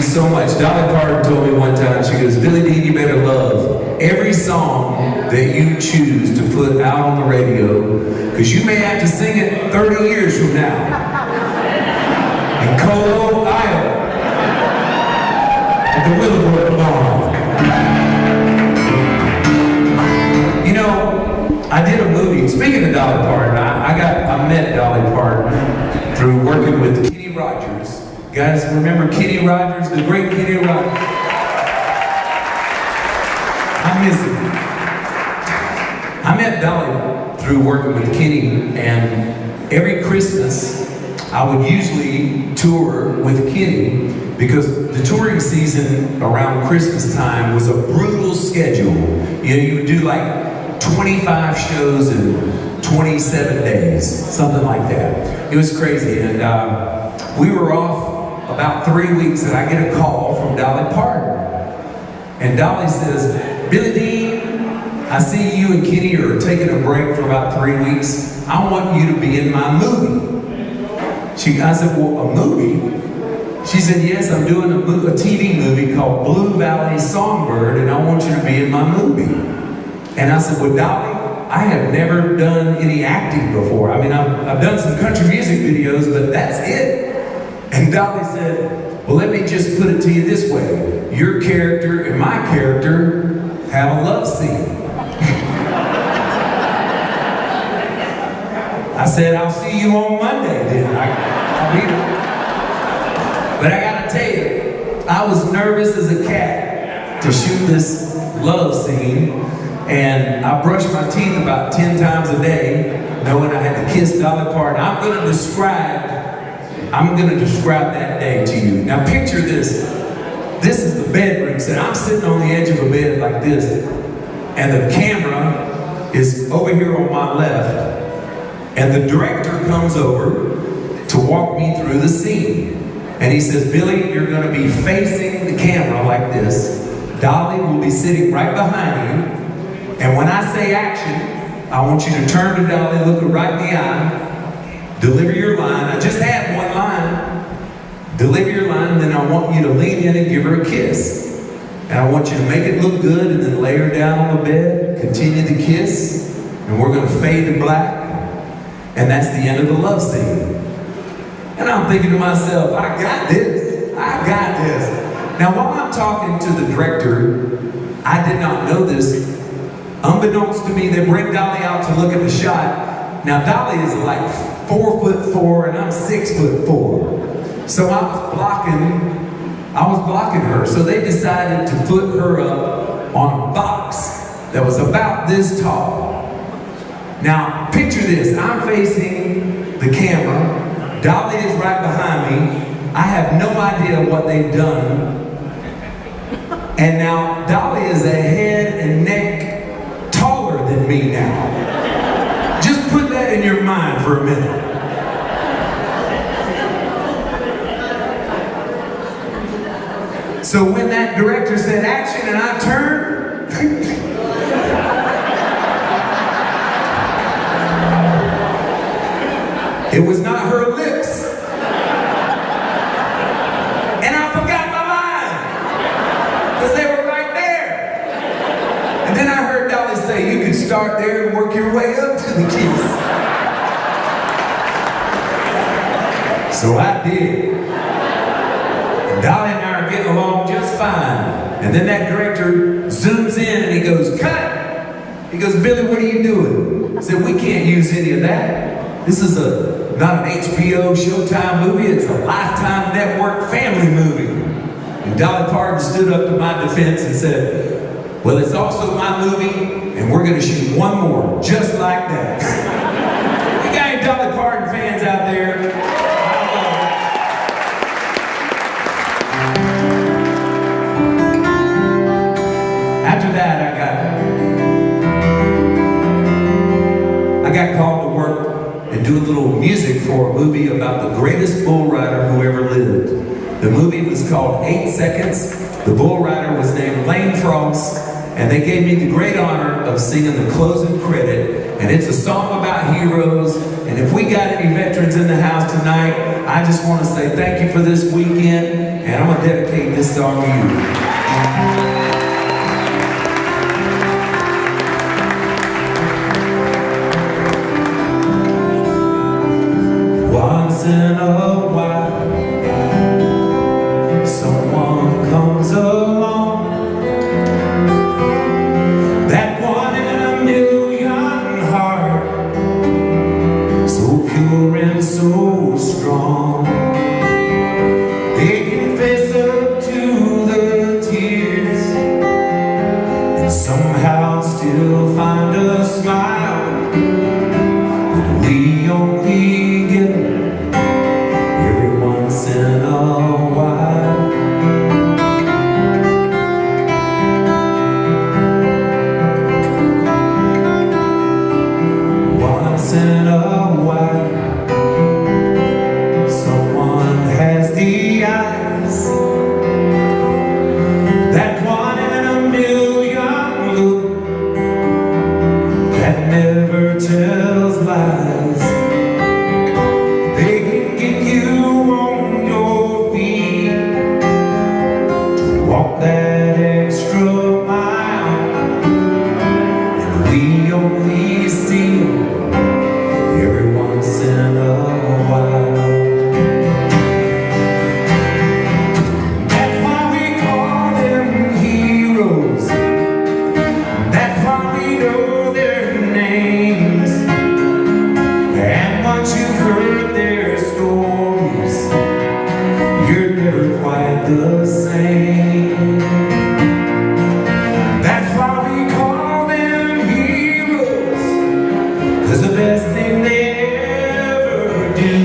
so much. Dolly Parton told me one time, she goes, Billy Dean, you better love every song that you choose to put out on the radio, because you may have to sing it 30 years from now. In Colo, Iowa, at the Willow Brook Barn. You know, I did a movie, speaking of Dolly Parton, I met Dolly Parton through working with Kenny Rogers. Guys, remember Kenny Rogers, the great Kenny Rogers? I miss him. I met Dolly through working with Kenny, and every Christmas I would usually tour with Kenny, because the touring season around Christmas time was a brutal schedule. You know, you would do like 25 shows in 27 days, something like that. It was crazy, and we were off about 3 weeks, and I get a call from Dolly Parton. And Dolly says, Billy Dean, I see you and Kenny are taking a break for about 3 weeks. I want you to be in my movie. I said, well, a movie? She said, yes, I'm doing a TV movie called Blue Valley Songbird, and I want you to be in my movie. And I said, well, Dolly, I have never done any acting before. I mean, I've done some country music videos, but that's it. And Dolly said, well, let me just put it to you this way. Your character and my character have a love scene. I said, I'll see you on Monday then. I'll be there. But I gotta tell you, I was nervous as a cat to shoot this love scene, and I brushed my teeth about 10 times a day, knowing I had to kiss Dolly Parton. I'm gonna describe that day to you. Now picture this. This is the bedroom set. I'm sitting on the edge of a bed like this, and the camera is over here on my left, and the director comes over to walk me through the scene. And he says, Billy, you're gonna be facing the camera like this. Dolly will be sitting right behind you. And when I say action, I want you to turn to Dolly, look her right in the eye, deliver your line. I just had one line. Deliver your line, and then I want you to lean in and give her a kiss. And I want you to make it look good, and then lay her down on the bed, continue the kiss, and we're gonna fade to black. And that's the end of the love scene. And I'm thinking to myself, I got this. I got this. Now, while I'm talking to the director, I did not know this. Unbeknownst to me, they bring Dolly out to look at the shot. Now, Dolly is like 4'4", and I'm 6'4". So I was blocking her. So they decided to put her up on a box that was about this tall. Now, picture this. I'm facing the camera. Dolly is right behind me. I have no idea what they've done. And now Dolly is a head and neck taller than me now. Just put that in your mind for a minute. So when that director said action and I turned, it was not her lips. And I forgot my line, because they were right there. And then I heard Dolly say, you can start there and work your way up to the kiss. So I did. And Dolly and I are getting along just fine. And then that director zooms in and he goes, cut! He goes, Billy, what are you doing? I said, we can't use any of that. This is not an HBO Showtime movie, it's a Lifetime Network family movie. And Dolly Parton stood up to my defense and said, well, it's also my movie, and we're gonna shoot one more, just like that. We got any Dolly Parton fans out there? After that, I got called to work and do a little music for a movie about the greatest bull rider who ever lived. The movie was called 8 Seconds. The bull rider was named Lane Frost, and they gave me the great honor of singing the closing credit. And it's a song about heroes, and if we got any veterans in the house tonight, I just want to say thank you for this weekend, and I'm going to dedicate this song to you. Once in a while, someone comes along, that one in a million heart, so pure and so strong. They can face up to the tears and somehow still find a smile. But we only get every once in a while. Once in a while, someone has the eyes, that one in a million look that never tells lies. They can get you on your feet to walk that extra mile, and we only see every once in a while. That's why we call them heroes. That's why we know their names. And once you've heard their stories, you're never quite the same. That's why we call them heroes, 'cause the best thing they ever do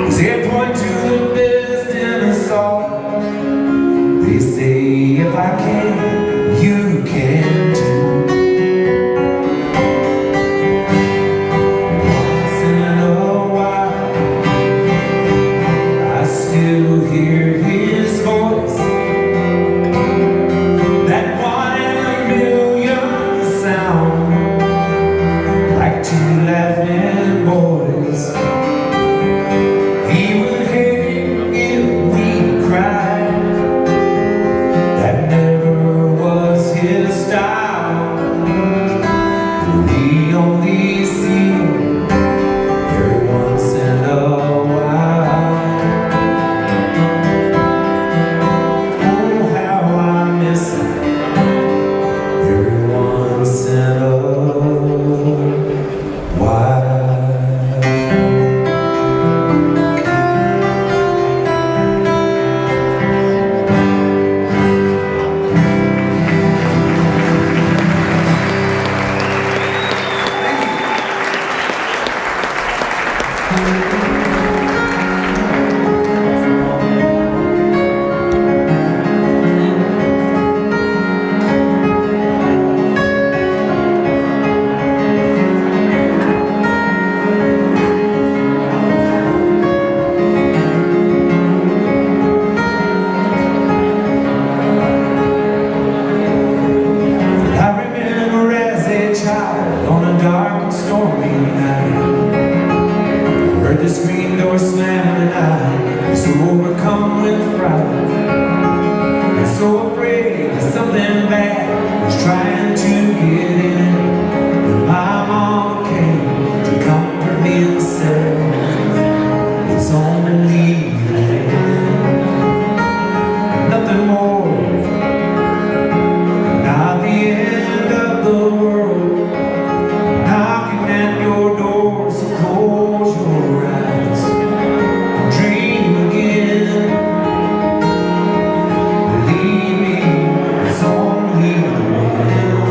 is they point to the best in us all. They say, if I can, you can too. Once in a while, I still hear his voice, that one in a million sound, like two laughing boys. He would hate if we cried. That never was his style. We only see him every once in a while. Oh, how I miss him every once in a while. I remember as a child on a dark and stormy night, I heard the screen door slam and I was so overcome with fright and so afraid that something bad was trying to get in. But my mama came to comfort me and said, it's only nothing more. Not the end of the world knocking at your door, so close your eyes and dream again. Believe me, it's only the wind.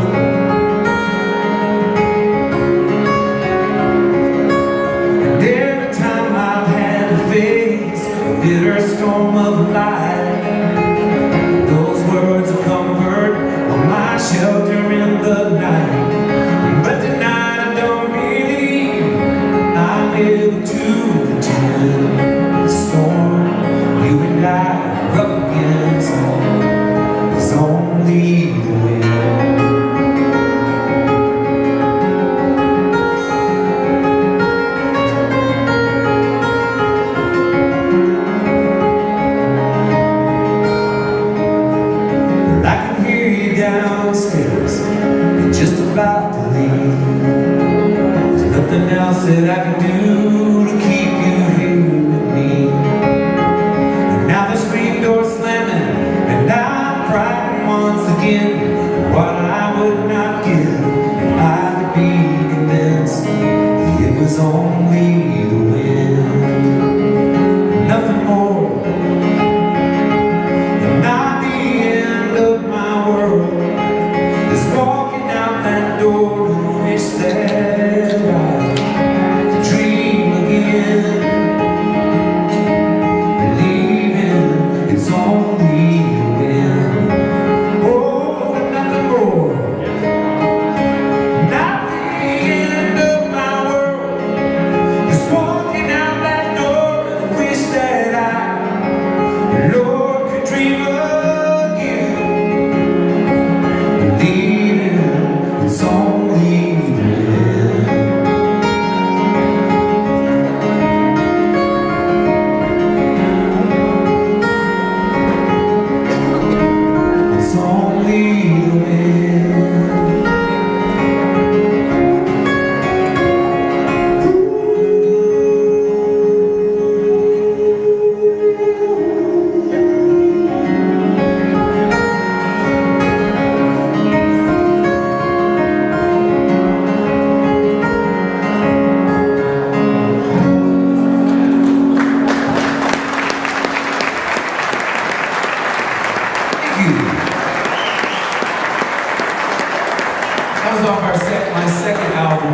nothing else that I can do to keep you here with me. And now the screen door's slamming, and I'm frightened once again. What I would not give if I could be convinced it was only the wind, nothing more. And not the end of my world is walking out that door to wish that I could dream again, believing it's only the wind. Oh, nothing more. Not the end of my world is walking out that door and wish that I, Lord, could dream again, believing it's only the wind. It's only the wind. Thank you. That was off my second album.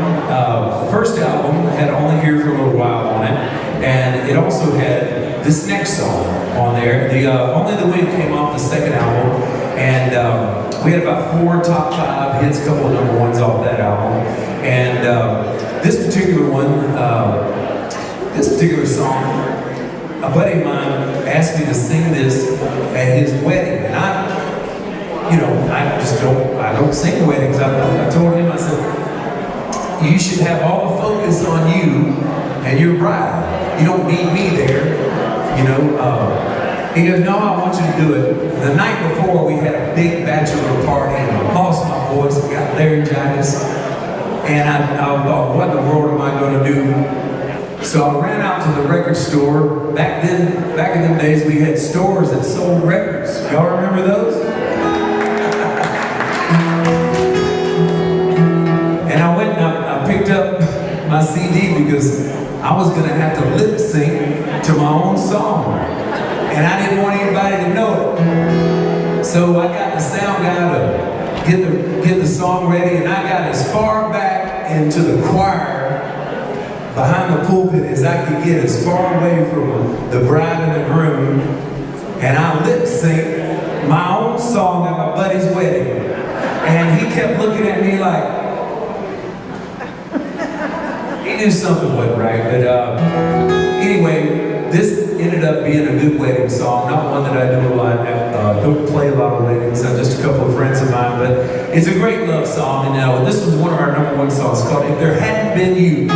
First album had Only Here for a Little While on it, and it also had this next song on there. The Only the Wind came off the second album, and we had about 4 top 5 hits, a couple of number ones off that album. And this particular one, this particular song, a buddy of mine asked me to sing this at his wedding, and I don't sing weddings. I told him, I said, you should have all the focus on you and your bride. You don't need me there, He goes, no, I want you to do it. The night before, we had a big bachelor party, and I lost my voice and got laryngitis. And I thought, what in the world am I going to do? So I ran out to the record store. Back in them days, we had stores that sold records. Y'all remember those? And I went and I picked up my CD because I was going to have to lip sync to my own song. And I didn't want anybody to know it. So I got the sound guy to get the song ready, and I got as far back into the choir behind the pulpit as I could get, as far away from the bride and the groom, and I lip synced my own song at my buddy's wedding. And he kept looking at me like he knew something wasn't right. But anyway, this ended up being a good wedding song. Not one that I do a lot. Don't play a lot of weddings. Just a couple of friends of mine, but it's a great love song. And this was one of our number 1 songs, called "If There Hadn't Been You."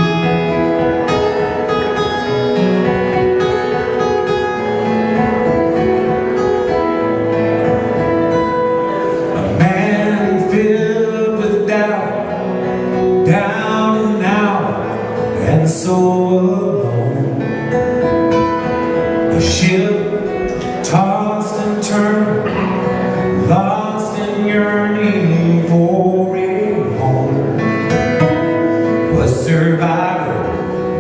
Down and out, and so alone. A ship tossed and turned, lost and yearning for a home. A survivor,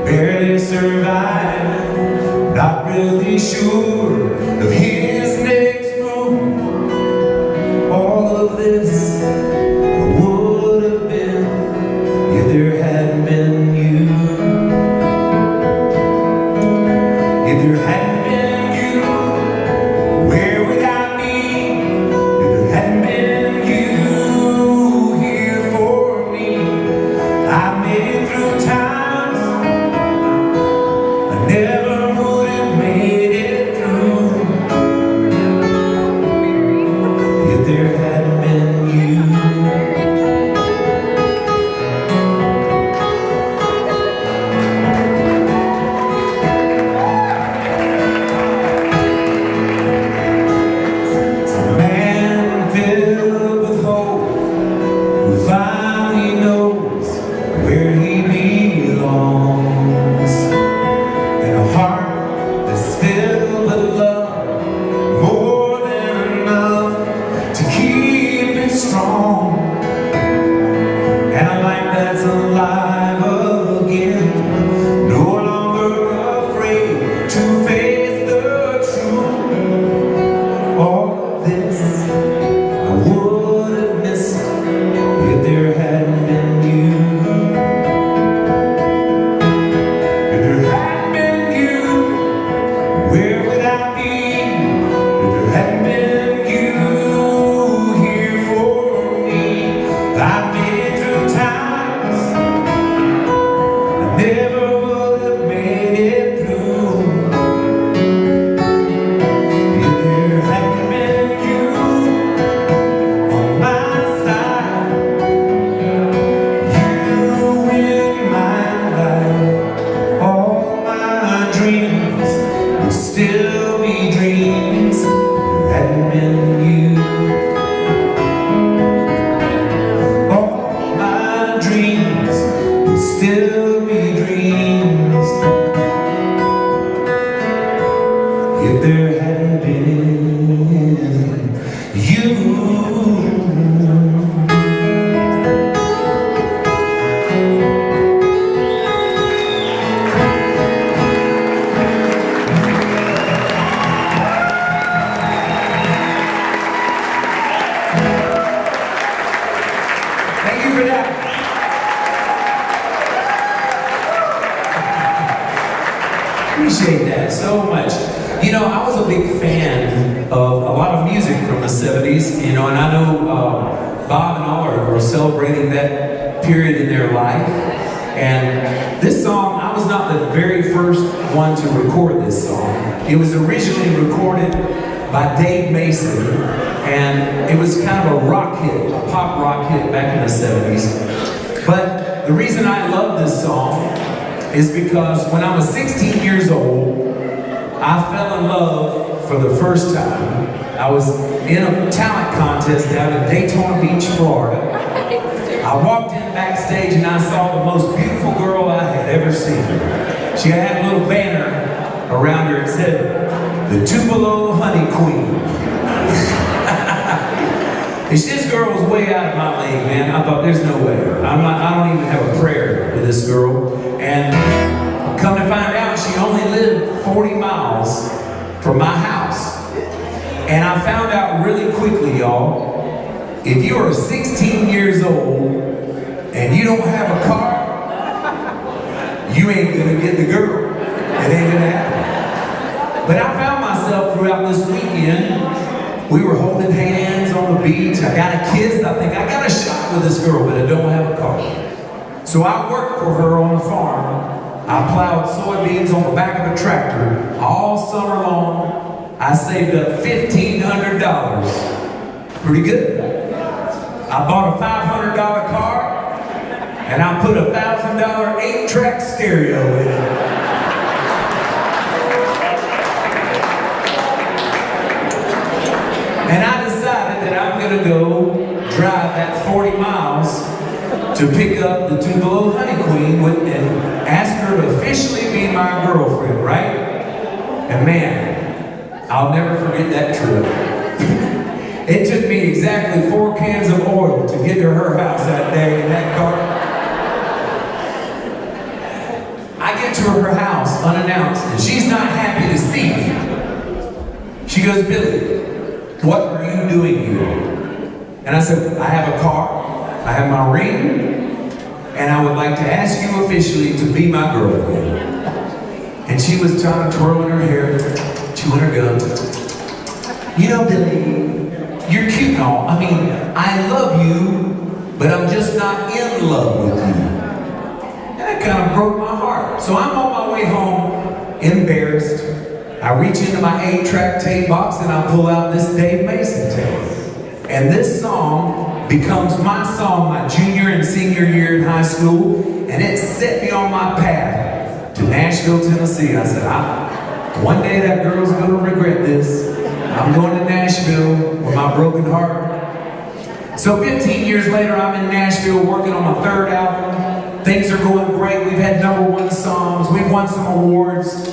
barely surviving, not really sure of his next move. All of this would have been if there hadn't been you. If there hadn't been you, where would I be? If there hadn't been you here for me, I made it through times I never would have made it through. never would have made it through if there hadn't been you on my side. You in my life, all my dreams would still be dreams if there hadn't been you. Still be dreams if there hadn't been you. Thank you for that. Appreciate that so much. You know, I was a big fan of a lot of music from the 70s, you know, and I know Bob and all are celebrating that period in their life. And this song, I was not the very first one to record this song. It was originally recorded by Dave Mason, and it was kind of a rock hit, a pop rock hit back in the 70s. But the reason I love this song is because when I was 16 years old, I fell in love for the first time. I was in a talent contest down in Daytona Beach, Florida. I walked in backstage and I saw the most beautiful girl I had ever seen. She had a little banner around her that said, "The Tupelo Honey Queen." This girl was way out of my league, man. I thought, there's no way. I don't even have a prayer with this girl. And come to find out, she only lived 40 miles from my house. And I found out really quickly, y'all, if you are 16 years old and you don't have a car, you ain't gonna get the girl. It ain't gonna happen. But I found myself throughout this weekend, we were holding hands on the beach. I got a kiss. I think I got a shot with this girl, but I don't have a car. So I worked for her on the farm. I plowed soybeans on the back of a tractor all summer long. I saved up $1,500. Pretty good. I bought a $500 car, and I put a $1,000 8-track stereo in it. And I decided that I'm gonna go drive that 40 miles to pick up the Tupelo Honey Queen and ask her to officially be my girlfriend, right? And man, I'll never forget that trip. It took me exactly 4 cans of oil to get to her house that day in that car. I get to her house unannounced, and she's not happy to see me. She goes, "Billy, what are you doing here?" And I said, "I have a car, I have my ring, and I would like to ask you officially to be my girlfriend." And she was trying to twirl in her hair, chewing her gum. "You know, Billy, you're cute and all. I mean, I love you, but I'm just not in love with you." And that kind of broke my heart. So I'm on my way home, embarrassed. I reach into my 8-track tape box and I pull out this Dave Mason tape. And this song becomes my song my junior and senior year in high school, and it set me on my path to Nashville, Tennessee. I said, one day that girl's gonna regret this. I'm going to Nashville with my broken heart. So 15 years later, I'm in Nashville working on my 3rd album. Things are going great. We've had #1 songs. We've won some awards.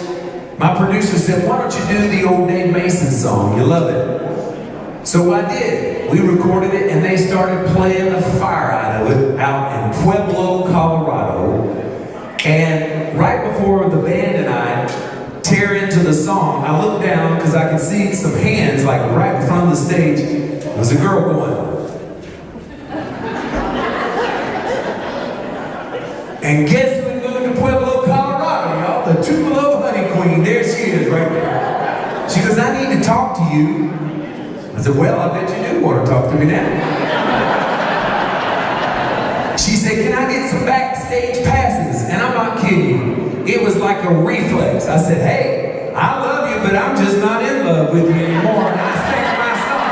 My producer said, "Why don't you do the old Dave Mason song? You love it." So I did. We recorded it, and they started playing the fire out of it out in Pueblo, Colorado. And right before the band and I tear into the song, I looked down because I could see some hands like right in front of the stage. There was a girl going. And guess who moved to Pueblo, Colorado, y'all? The Tupelo Honey Queen. There she is right there. She goes, "I need to talk to you." I said, "Well, I bet you do want to talk to me now." She said, "Can I get get some backstage passes, and I'm not kidding you. It was like a reflex. I said, hey, I love you, but I'm just not in love with you anymore. And I sang my song.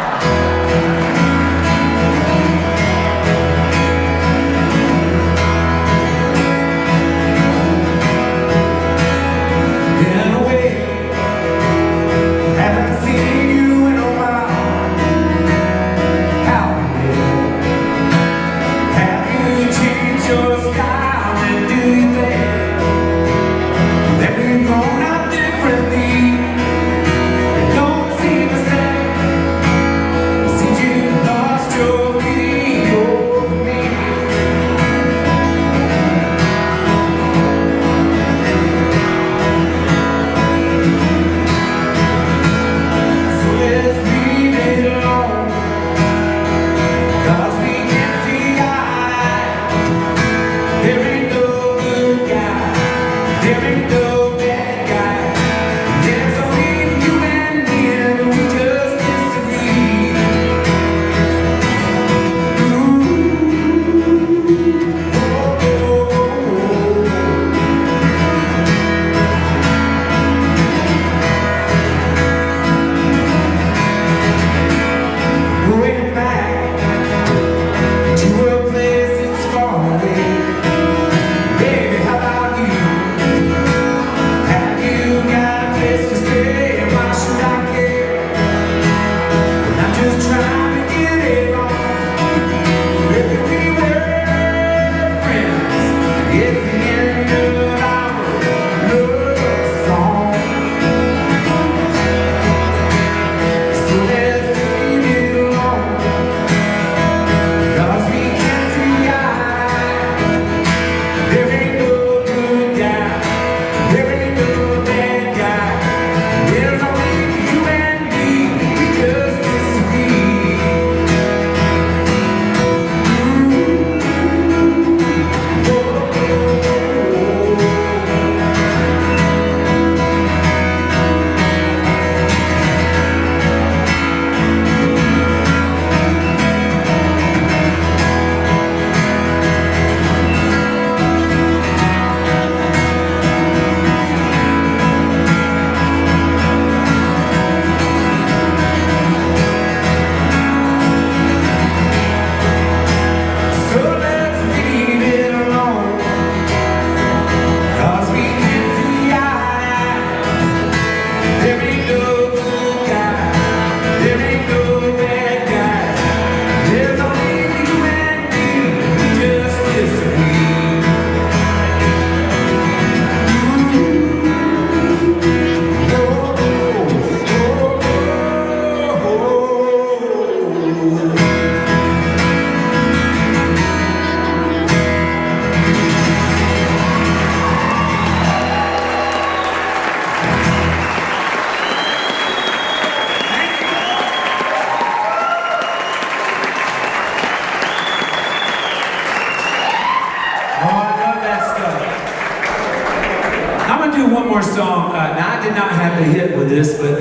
One more song. Now I did not have the hit with this, but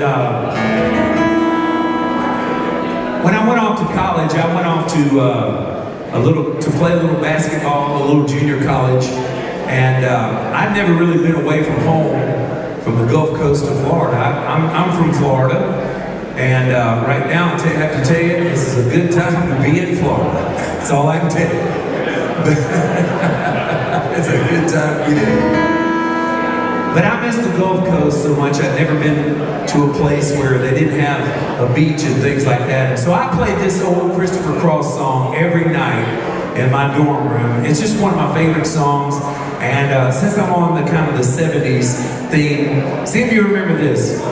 when I went off to college, I went off to play a little basketball, a little junior college, and I'd never really been away from home, from the Gulf Coast of Florida. I'm from Florida, and right now I have to tell you, this is a good time to be in Florida. That's all I can tell you. It's a good time to be there. But I miss the Gulf Coast so much. I'd never been to a place where they didn't have a beach and things like that. And so I played this old Christopher Cross song every night in my dorm room. It's just one of my favorite songs. And since I'm on the kind of the 70s theme, see if you remember this.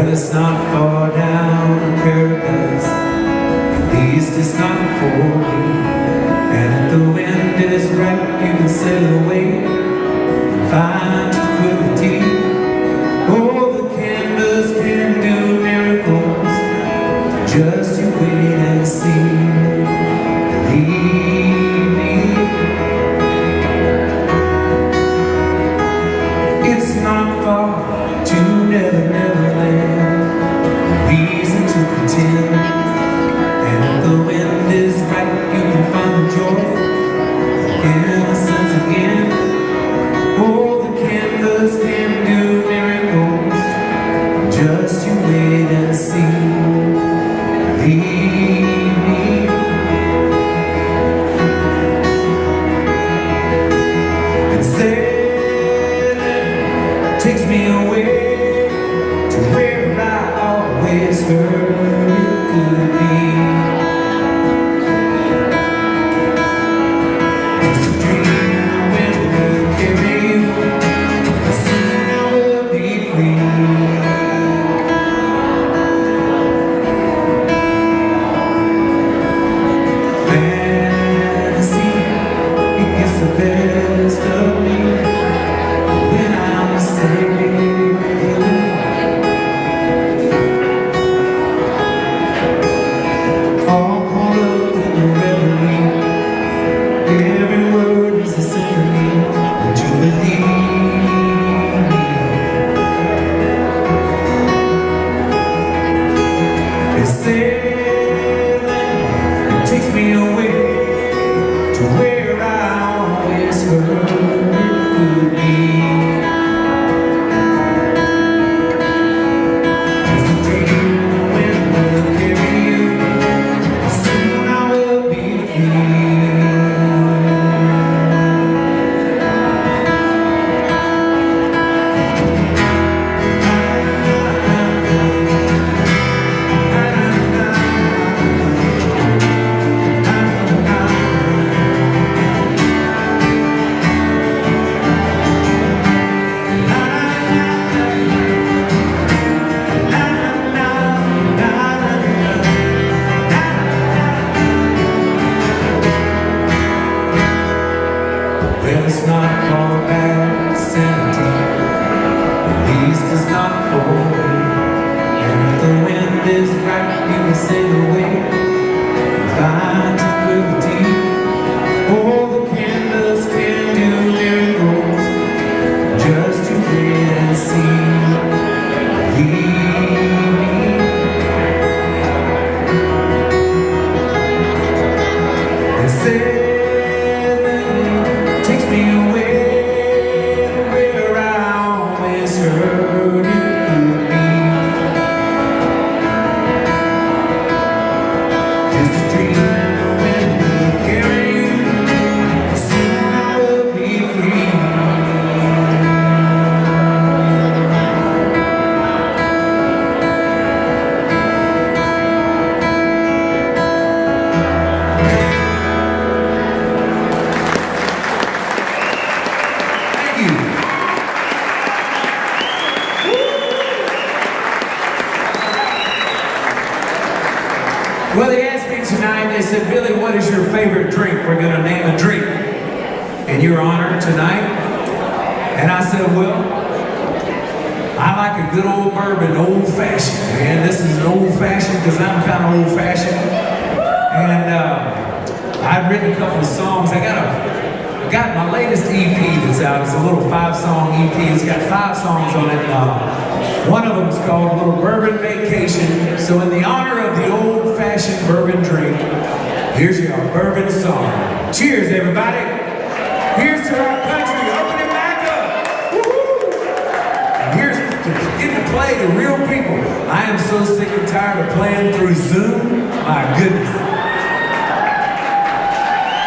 It's not far down paradise, at least it's not for me. And if the wind is right, you can sail away and find is not for me. And if the wind is right, you can sail away and find tranquility. Oh, the canvas can do miracles, just to wait and see. And sailing takes me away where I always heard it could be. Just a dream, and the wind will carry you. Soon I will be free. Well, they asked me tonight, they said, Billy, what is your favorite drink? We're going to name a drink in your honor tonight. And I said, well, I like a good old bourbon, old-fashioned, man. This is an old-fashioned because I'm kind of old-fashioned. And I've written a couple of songs. I got my latest EP that's out. It's a little 5-song EP. It's got 5 songs on it. One of them is called A Little Bourbon Vacation. So in the honor of the old-fashioned bourbon drink, here's your Bourbon Song. Cheers, everybody. Here's to our country. Open it back up. Woo-hoo. And here's to getting to play to real people. I am so sick and tired of playing through Zoom. My goodness.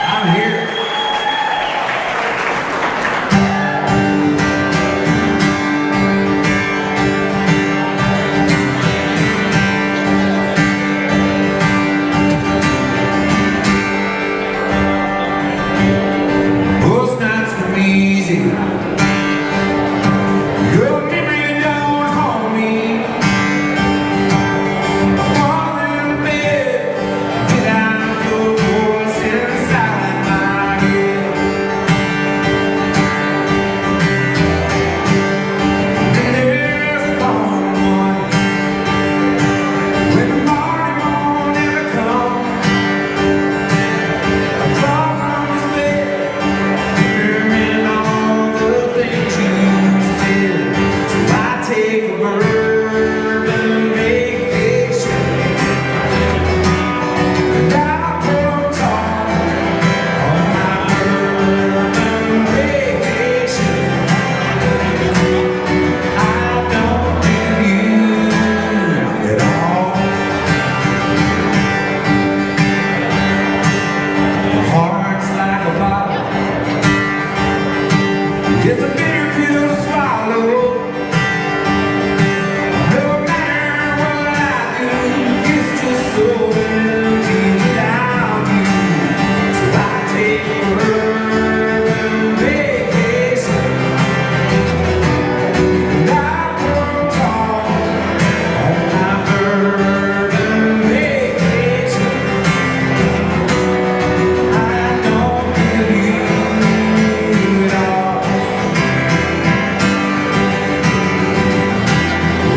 I'm here. Your memory don't haunt me. Fall in bed, get out your voice inside my head. Then there's a long one when the morning won't ever come. I crawl from this bed, figuring all the things you said. So I take a bourbon vacation, and I will talk on my bourbon vacation. I don't need you at all. My heart's like a bottle. It's a bitter pill to swallow. No matter what I do, it's just so empty without you. So I take a bourbon vacation, and I grow tall on my bourbon vacation. I don't give you at all.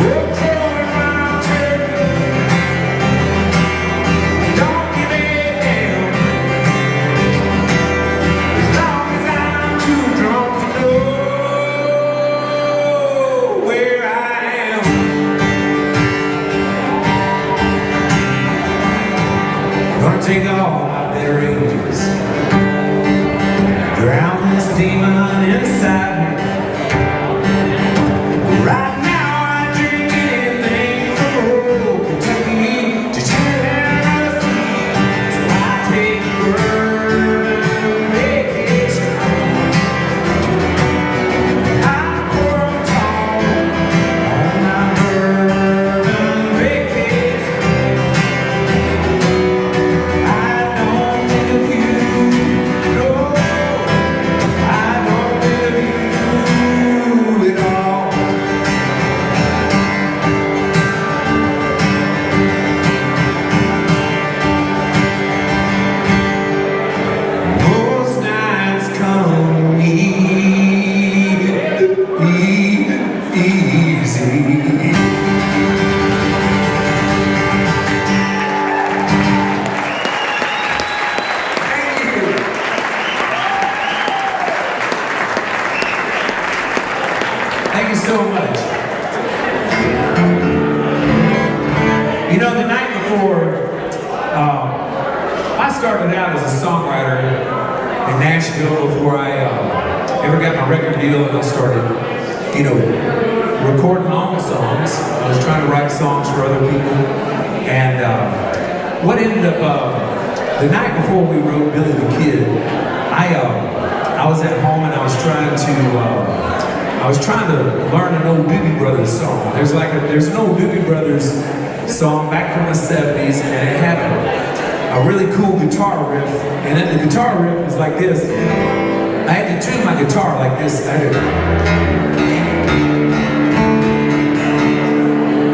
We're throwing around turkey, don't give a damn. As long as I'm too drunk to know where I am. Gonna take all my better angels, drown this demon inside me. Right now I drink anything from old Kentucky to Tennessee. So I take a bourbon vacation. I grow tall on my bourbon vacation. I don't think of you, no, I don't think of you. know, the night before, I started out as a songwriter in Nashville before I ever got my record deal, and I started, you know, recording my own songs. I was trying to write songs for other people, and what ended up, the night before we wrote Billy the Kid, I was at home and I was trying to learn an old Doobie Brothers song. There's an old Doobie Brothers song back from the 70s, and it had a really cool guitar riff, and then the guitar riff was like this. I had to tune my guitar like this. I had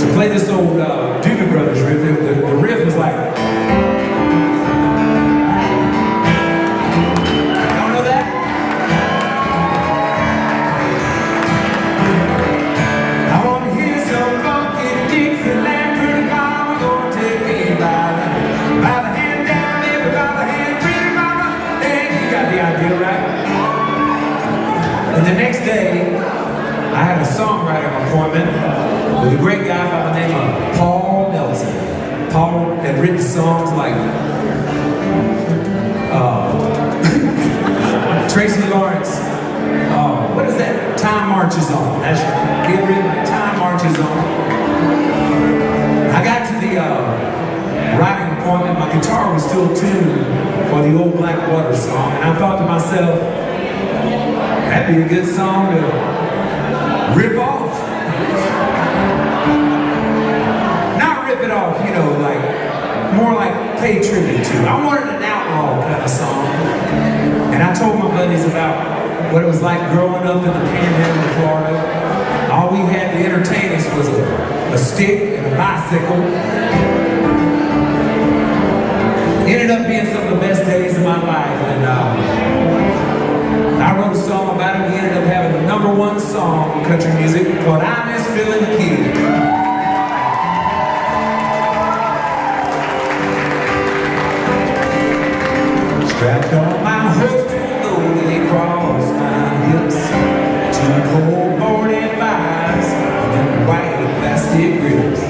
to play this old Doobie Brothers riff. The riff was like, y'all know that? I want to hear some funky Dixieland, pretty mama gonna take me by the hand down, everybody by the hand, pretty mama. Hey, you got the idea, right? And the next day, I had a songwriting appointment with a great guy by the name of Paul Nelson. Paul had written songs like Tracy Lawrence. What is that? Time Marches On. That's right. He had written like Time Marches On. I got to the writing appointment. My guitar was still tuned for the old Blackwater song, and I thought to myself, that'd be a good song to rip off. Not rip it off, you know, like, more like pay tribute to. I wanted an outlaw kind of song. And I told my buddies about what it was like growing up in the panhandle of Florida. All we had to entertain us was a stick and a bicycle. It ended up being some of the best days of my life. And I wrote a song about it. We ended up having the #1 song in country music called I Miss Billy the Kid. Strapped on my horse to the load across my hips, 2 cold morning vibes and white plastic grips.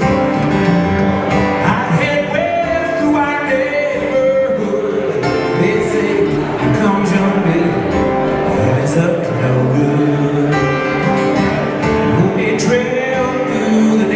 I head west to our neighborhood. They say, here comes young Billy, and it's up to no good. When they trail through the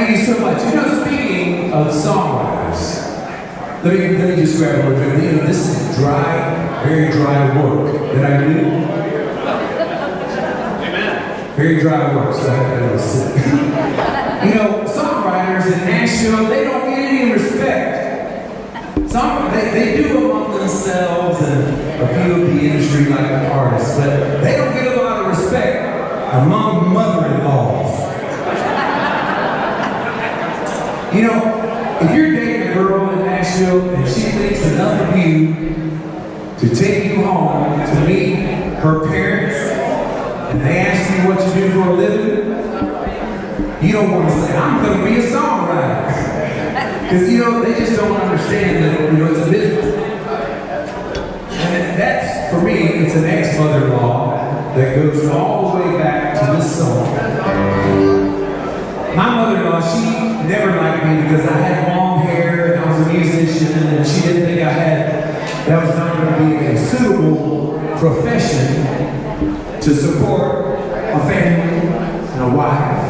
Thank you so much. You know, speaking of songwriters, let me just grab a little bit. You know, this is dry, very dry work that I do. Amen. Very dry work, so I gotta sit. You know, songwriters in Nashville, they don't get any respect. They do among themselves and a few of the industry like artists, but they don't get a lot of respect among mother-in-laws. You know, if you're dating a girl in Nashville and she thinks enough of you to take you home to meet her parents, and they ask you what you do for a living, you don't want to say, I'm going to be a songwriter. Because, you know, they just don't understand that, you know, it's a business. And that's, for me, it's an ex-mother-in-law that goes all the way back to this song. My mother-in-law, she never liked me because I had long hair and I was a musician, and she didn't think that was not going to be a suitable profession to support a family and a wife.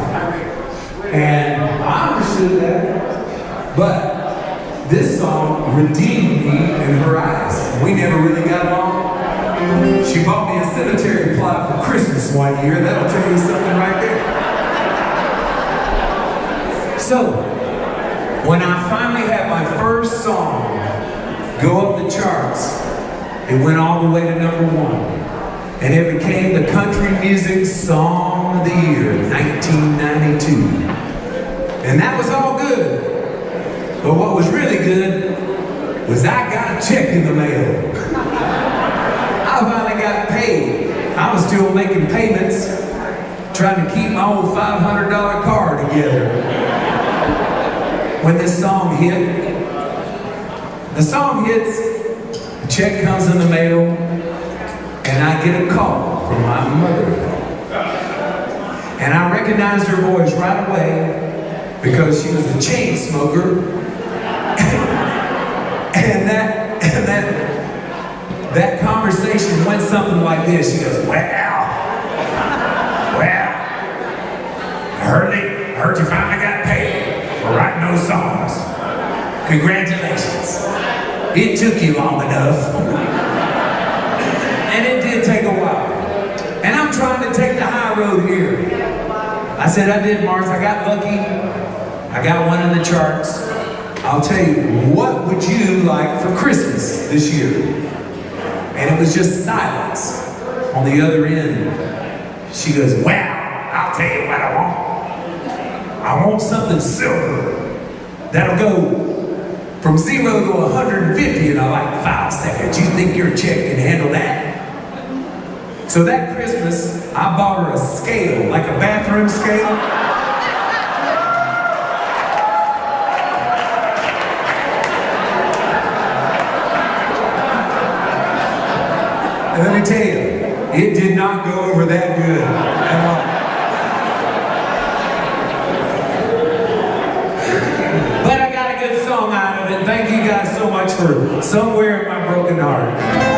And I understood that. But this song redeemed me in her eyes. We never really got along. She bought me a cemetery plot for Christmas one year. That'll tell you something right there. So, when I finally had my first song go up the charts, it went all the way to #1. And it became the Country Music Song of the Year, 1992. And that was all good. But what was really good was I got a check in the mail. I finally got paid. I was still making payments, trying to keep my old $500 car together. When this song hit, the song hits, the check comes in the mail, and I get a call from my mother-in-law. And I recognized her voice right away because she was a chain smoker. And that conversation went something like this. She goes, well, I heard you finally got paid for writing those songs. Congratulations. It took you long enough. And it did take a while. And I'm trying to take the high road here. I said I did, Mars. I got lucky. I got one in the charts. I'll tell you, what would you like for Christmas this year? And it was just silence on the other end. She goes, well, I'll tell you what I want. I want something silver that'll go from 0 to 150 in like 5 seconds. You think your check can handle that? So that Christmas, I bought her a scale, like a bathroom scale. And let me tell you, it did not go over that good at all. But I got a good song out of it. Thank you guys so much for Somewhere in My Broken Heart.